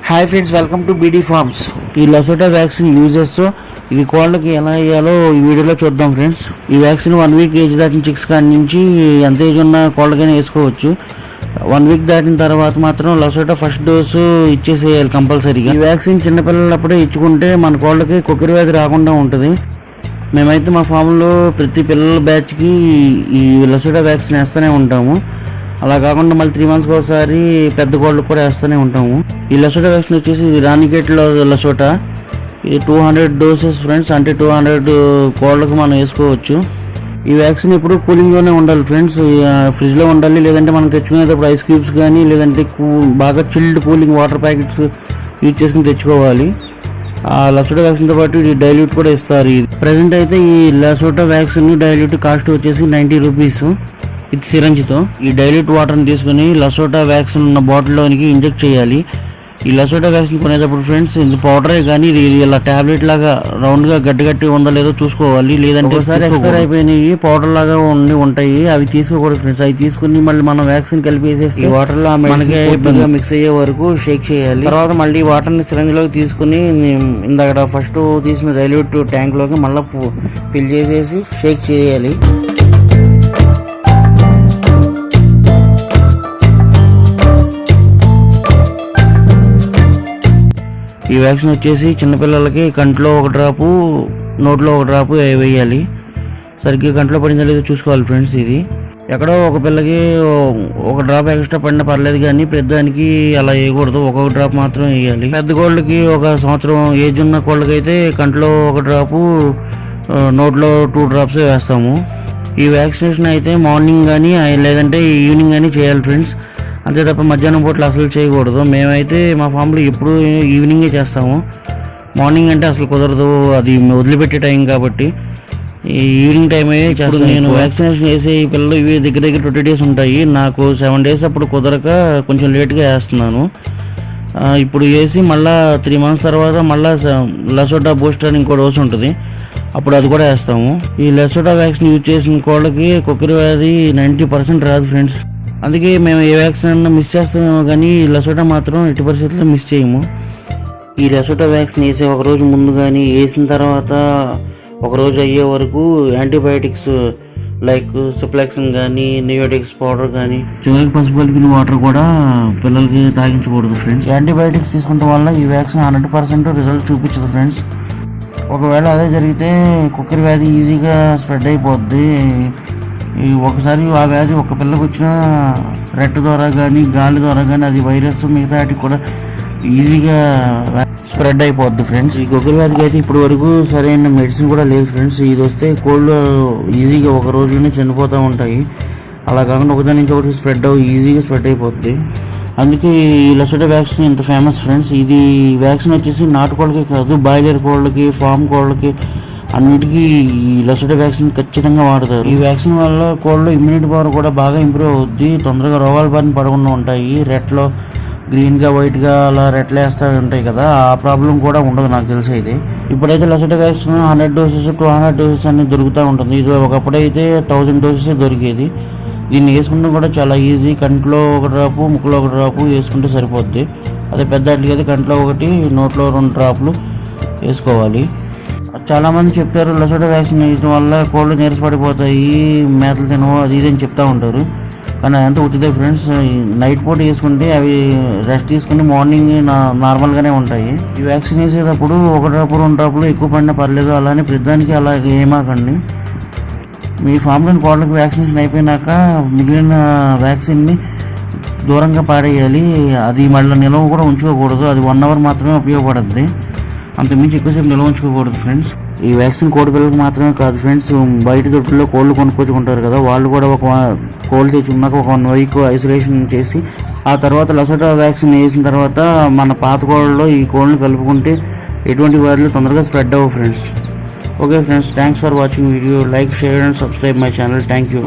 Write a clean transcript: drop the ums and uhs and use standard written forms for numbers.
Hi friends, welcome to beedi forms. ఈ లసోటా vaccine uses ఇది కోళ్ళకి ఎలా వేయాలో ఈ వీడియోలో చూద్దాం ఫ్రెండ్స్. ఈ వ్యాక్సిన్ 1 వీక్ ఏజ్ దాటిన చిక్స్ కాడి నుంచి ఎంత ఏజ్ ఉన్న కోళ్ళకైనా వేసుకోవచ్చు. 1 వీక్ దాటిన తర్వాత మాత్రం లసోటా ఫస్ట్ డోసు ఇచ్చేసేయాలి కంపల్సరీగా. ఈ వ్యాక్సిన్ చిన్నపిల్లలప్పుడే ఇచ్చుకుంటే మన కోళ్ళకి కొక్కిరి వ్యాధి రాకుండా ఉంటుంది. మేమైతే మా ఫామ్లో ప్రతి పిల్లల బ్యాచ్కి ఈ లసోటా వ్యాక్సిన్ వేస్తూనే ఉంటాము. అలా కాకుండా మళ్ళీ 3 monthsకి ఒకసారి పెద్ద కోళ్ళకు కూడా వేస్తూనే ఉంటాము. ఈ లసోటా వ్యాక్సిన్ వచ్చేసి ఇది రాణికేట్లో లసోటా. ఇది 200 doses ఫ్రెండ్స్, అంటే 200 కోళ్ళకు మనం వేసుకోవచ్చు. ఈ వ్యాక్సిన్ ఎప్పుడు కూలింగ్లోనే ఉండాలి ఫ్రెండ్స్, ఫ్రిడ్జ్లో ఉండాలి. లేదంటే మనం తెచ్చుకునేటప్పుడు ఐస్ క్యూబ్స్ కానీ లేదంటే బాగా chilled cooling water packets use చేసుకుని తెచ్చుకోవాలి. ఆ లసోటా వ్యాక్సిన్తో పాటు ఇది డైల్యూట్ కూడా ఇస్తారు. ప్రజెంట్ అయితే ఈ లసోటా వ్యాక్సిన్ డైల్యూట్ కాస్ట్ వచ్చేసి 90 రూపీస్ ఇది సిరంజితో. ఈ డైల్యూట్ వాటర్ని తీసుకుని లసోటా వ్యాక్సిన్ ఉన్న బాటిల్లోనికి ఇంజెక్ట్ చేయాలి. ఈ లసోటా వ్యాక్సిన్ కొనేటప్పుడు ఫ్రెండ్స్ ఇది పౌడరే కానీ ఇది ఇలా ట్యాబ్లెట్ లాగా రౌండ్గా గట్టి ఉందో లేదో చూసుకోవాలి. లేదంటే ఒకసారి ఎక్స్పైర్ అయిపోయినాయి పౌడర్ లాగా ఉంటాయి, అవి తీసుకోకూడదు ఫ్రెండ్స్. అవి తీసుకుని మళ్ళీ మనం వ్యాక్సిన్ కలిపేసేసి ఈ వాటర్లో మనకి మిక్స్ అయ్యే వరకు షేక్ చేయాలి. తర్వాత మళ్ళీ వాటర్ని సిరంజిలోకి తీసుకుని ఇందాక ఫస్ట్ తీసిన డైల్యూట్ ట్యాంక్లోకి మళ్ళీ ఫిల్ చేసేసి షేక్ చేయాలి. ఈ వ్యాక్సిన్ వచ్చేసి చిన్నపిల్లలకి కంట్లో 1 డ్రాపు నోట్లో 1 డ్రాపు వేయాలి. సరిగ్గా కంట్లో పడిందో లేదో చూసుకోవాలి ఫ్రెండ్స్. ఇది ఎక్కడో ఒక పిల్లకి 1 డ్రాప్ ఎక్స్ట్రా పడినా పర్లేదు, కానీ పెద్దానికి అలా వేయకూడదు. 1 డ్రాప్ మాత్రం వేయాలి. పెద్ద కోళ్ళకి 1 సంవత్సరం ఏజ్ ఉన్న కోళ్ళకైతే కంట్లో 1 డ్రాపు నోట్లో 2 డ్రాప్స్ వేస్తాము. ఈ వ్యాక్సినేషన్ అయితే మార్నింగ్ కానీ లేదంటే ఈవినింగ్ కానీ చేయాలి ఫ్రెండ్స్, అంతే తప్ప మధ్యాహ్నం పూటలు అసలు చేయకూడదు. మేమైతే మా ఫామ్లో ఎప్పుడు ఈవినింగే చేస్తాము. మార్నింగ్ అంటే అసలు కుదరదు, అది వదిలిపెట్టే టైం కాబట్టి ఈ ఈవినింగ్ టైం అయ్యే చేస్తాను. నేను వ్యాక్సినేషన్ వేసే ఈ పిల్లలు ఇవి దగ్గర 20 days ఉంటాయి. నాకు 7 days అప్పుడు కుదరక కొంచెం లేట్గా వేస్తున్నాను. ఇప్పుడు వేసి మళ్ళీ 3 months తర్వాత మళ్ళీ లసోటా బూస్టర్ ఇంకో డోస్ ఉంటుంది, అప్పుడు అది కూడా వేస్తాము. ఈ లసోటా వ్యాక్సిన్ యూజ్ చేసిన కోళ్ళకి కొక్కిరి వ్యాధి 90% రాదు ఫ్రెండ్స్. అందుకే మేము ఏ వ్యాక్సిన్ అన్నా మిస్ చేస్తామేమో కానీ ఈ లసోటా మాత్రం ఎట్టి పరిస్థితుల్లో మిస్ చేయము. ఈ లసోటా వ్యాక్సిన్ వేసే 1 రోజు ముందు కానీ వేసిన తర్వాత 1 రోజు అయ్యే వరకు యాంటీబయాటిక్స్ లైక్ సిప్లాక్సిన్ కానీ నియోటిక్స్ పౌడర్ కానీ చివరికి పసుపు కలిపిన వాటర్ కూడా పిల్లలకి తాగించకూడదు ఫ్రెండ్స్. యాంటీబయాటిక్స్ తీసుకుంటాం వల్ల ఈ వ్యాక్సిన్ 100% రిజల్ట్ చూపించదు ఫ్రెండ్స్. ఒకవేళ అదే జరిగితే కొక్కిరి వ్యాధి ఈజీగా స్ప్రెడ్ అయిపోద్ది. ఒకసారి ఆ వ్యాధి ఒక పిల్లకి వచ్చిన రెట్ట ద్వారా కానీ గాలి ద్వారా కానీ అది వైరస్ మిగతా వాటికి కూడా ఈజీగా స్ప్రెడ్ అయిపోద్ది ఫ్రెండ్స్. ఈ కొక్కిరి వ్యాధికి అయితే ఇప్పటి వరకు సరైన మెడిసిన్ కూడా లేదు ఫ్రెండ్స్. ఇది వస్తే కోళ్ళు ఈజీగా 1 రోజులోనే చనిపోతూ ఉంటాయి. అలా కాకుండా ఒకదాని నుంచి ఒకటి ఈజీగా స్ప్రెడ్ అయిపోద్ది. అందుకే ఈ లసోటా వ్యాక్సిన్ ఇంత ఫేమస్ ఫ్రెండ్స్. ఇది వ్యాక్సిన్ వచ్చేసి నాటుకోళ్ళకి కాదు, బాయిలర్ కోళ్ళకి ఫామ్ కోళ్ళకి అన్నిటికీ ఈ లసోటా వ్యాక్సిన్ ఖచ్చితంగా వాడతారు. ఈ వ్యాక్సిన్ వల్ల కోళ్ళలో ఇమ్యూనిటీ పవర్ కూడా బాగా ఇంప్రూవ్ అవుద్ది, తొందరగా రోగాల బారిన పడకుండా ఉంటాయి. రెట్లో గ్రీన్గా వైట్గా అలా రెట్లు వేస్తూ ఉంటాయి కదా, ఆ ప్రాబ్లం కూడా ఉండదు నాకు తెలిసి. అయితే ఇప్పుడైతే లసోటా వ్యాక్సిన్ 100 doses 200 doses అన్ని దొరుకుతూ ఉంటుంది. ఇది ఒకప్పుడైతే 1000 doses దొరికేది. దీన్ని వేసుకుంటే కూడా చాలా ఈజీ. కంట్లో 1 డ్రాపు ముక్కులో 1 డ్రాపు వేసుకుంటే సరిపోద్ది. అదే పెద్ద వాటికి అయితే కంట్లో 1 నోట్లో 2 డ్రాప్లు వేసుకోవాలి. చాలామంది చెప్తారు లసోటా వ్యాక్సిన్ వేయడం వల్ల కోళ్ళు నీరసపడిపోతాయి, మేతలు తినవు అది ఇది అని చెప్తూ ఉంటారు. కానీ అదంతా ఉచితే ఫ్రెండ్స్. నైట్ పూట వేసుకుంటే అవి రెస్ట్ తీసుకుని మార్నింగ్ నార్మల్గానే ఉంటాయి. ఈ వ్యాక్సిన్ వేసేటప్పుడు 1 డ్రాపు 2 డ్రాపులు ఎక్కువ పడినా పర్లేదు, అలానే ప్రతిదానికి అలా ఏమాకండి. మీ ఫామ్లోని కోళ్ళకి వ్యాక్సినేషన్ అయిపోయినాక మిగిలిన వ్యాక్సిన్ని దూరంగా పాడేయాలి. అది మళ్ళీ నిల్వ కూడా ఉంచుకోకూడదు. అది 1 hour మాత్రమే ఉపయోగపడుద్ది, అంతకుమించి ఎక్కువసేపు నిల్వ ఉంచుకోకూడదు ఫ్రెండ్స్. ఈ వ్యాక్సిన్ కోడి పిల్లలకు మాత్రమే కాదు ఫ్రెండ్స్, బయట దొడ్లో కోళ్ళు కొనుక్కొచ్చుకుంటారు కదా, వాళ్ళు కూడా ఒక కోళ్ళు తెచ్చుకున్నాక ఒక 1 week ఐసోలేషన్ చేసి ఆ తర్వాత లసోటా వ్యాక్సిన్ వేసిన తర్వాత మన పాత కోళ్ళలో ఈ కోళ్ళని కలుపుకుంటే ఎటువంటి వ్యాధులు తొందరగా స్ప్రెడ్ అవ్వవు friends. Okay friends, thanks for watching video. Like, share and subscribe my channel. Thank you.